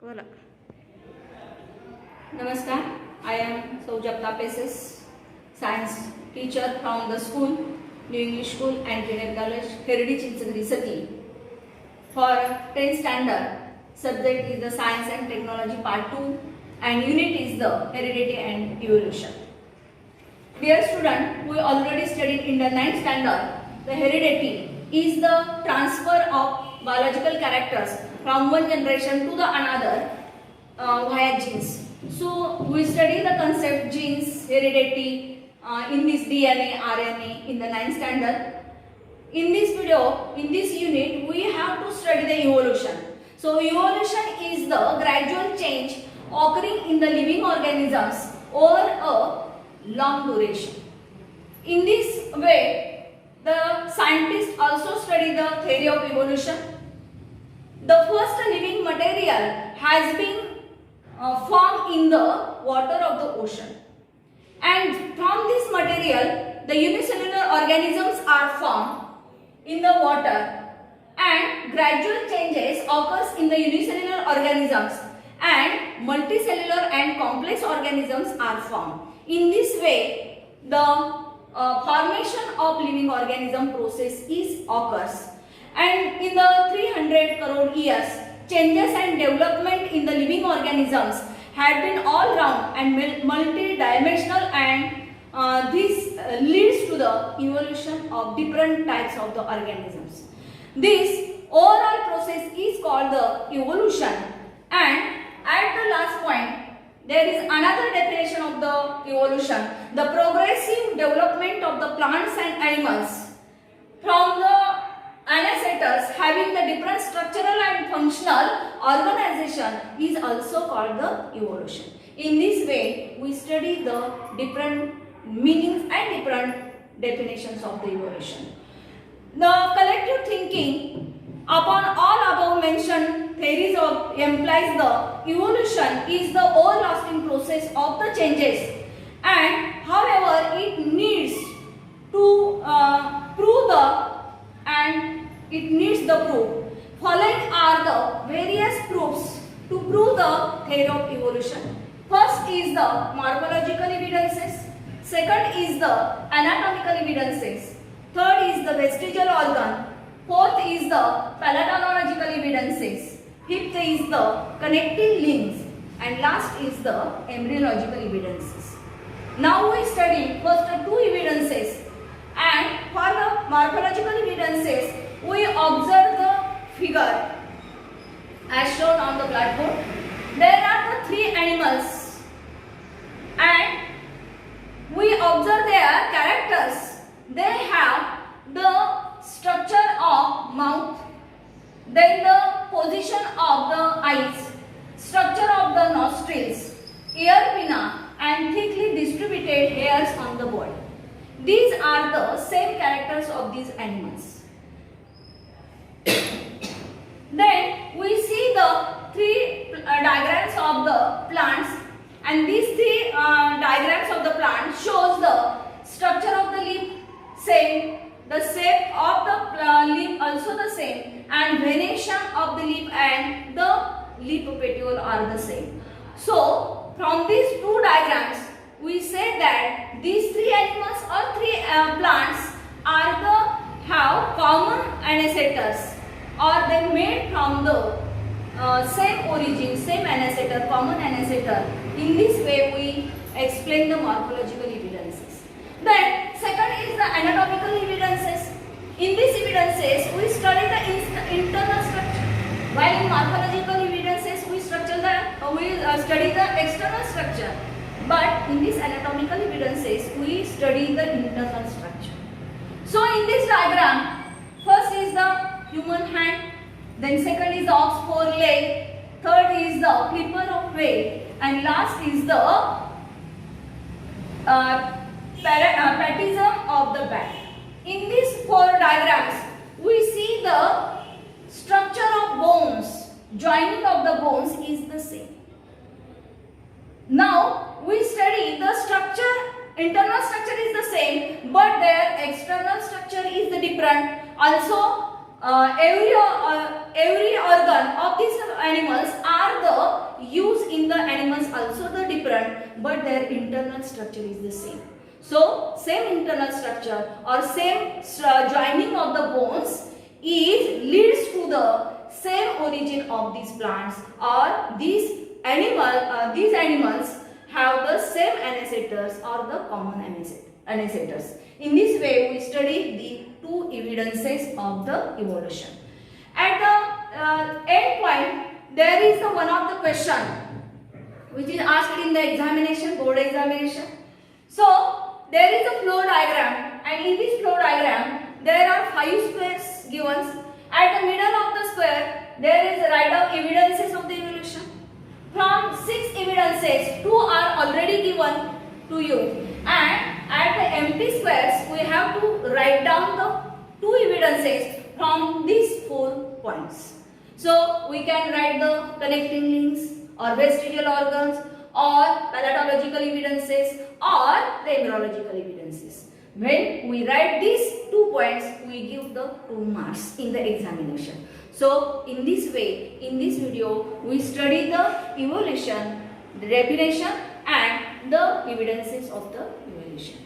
बोला. Namaskar, I am Saujapta Peses, science teacher from the school, New English School and Junior College, Heritage Chinsagri Sati. For 10th standard, subject is the Science and Technology Part 2 and unit is the Heredity and Evolution. Dear student, we already studied in the 9th standard, the heredity is the transfer of biological characters from one generation to the another via genes. So we study the concept genes, heredity in this DNA, RNA in the 9th standard. In this video, in this unit, we have to study the evolution. So evolution is the gradual change occurring in the living organisms over a long duration. In this way, the scientists also study the theory of evolution. The first living material has been formed in the water of the ocean, and from this material the unicellular organisms are formed in the water, and gradual changes occurs in the unicellular organisms and multicellular and complex organisms are formed. In this way, the formation of living organism process is occurs, and in the 300 crore years, changes and development in the living organisms had been all round and multi-dimensional, and this leads to the evolution of different types of the organisms. This overall process is called the evolution, and at the last point there is another definition of the evolution: the progressive development of the plants and animals from the ancestors having the different structural and functional organization is also called the evolution. In this way, we study the different meanings and different definitions of the evolution. The collective thinking upon all above mentioned theories of implies the evolution is the everlasting process of the changes, and however it needs to prove the proof. Following are the various proofs to prove the theory of evolution. First is the morphological evidences, second is the anatomical evidences, third is the vestigial organ, fourth is the palatological evidences, fifth is the connecting links, and last is the embryological evidences. Now we study first two evidences, and for the morphological evidences we observe the figure as shown on the blackboard. There are the three animals and we observe their characters. They have the structure of mouth, then the position of the eyes, structure of the nostrils, ear pinna, and thickly distributed hairs on the body. These are the same characters of these animals. Then we see the three diagrams of the plants, and these three diagrams of the plant shows the structure of the leaf same, the shape of the leaf also the same, and venation of the leaf and the leaf petiole are the same. So from these two diagrams we say that these three animals or three plants are the have common ancestors, or they made from the same origin, same ancestor, common ancestor. In this way we explain the morphological evidences. Then second is the anatomical evidences. In these evidences we study the internal structure, while in morphological evidences we study the external structure, but in these anatomical evidences we study the internal structure. So in this diagram, first is the human hand, then second is the ox foreleg, third is the clipper of whale, and last is the patism of the bat. In these four diagrams, we see the structure of bones, joining of the bones is the same. Now we study the structure, internal structure is the same, but their external structure is the different. Also every organ of these animals are the used in the animals also the different, but their internal structure is the same. So same internal structure or same joining of the bones leads to the same origin of these plants, or these animals have the same ancestors or the common ancestors. In this way, we study the two evidences of the evolution. At the end point, there is one of the question which is asked in the examination, board examination. So there is a flow diagram, and in this flow diagram there are 5 squares given. At the middle of the square there is write down evidences of the evolution. From 6 evidences, 2 are already given to you, and at the empty squares we have to write down the 2 evidences from these 4 points. So we can write the connecting links or vestigial organs or palatological evidences or the embryological evidences. When we write these 2 points, we give the 2 marks in the examination. So in this way, in this video, we study the evolution, the definition and the evidences of the evolution.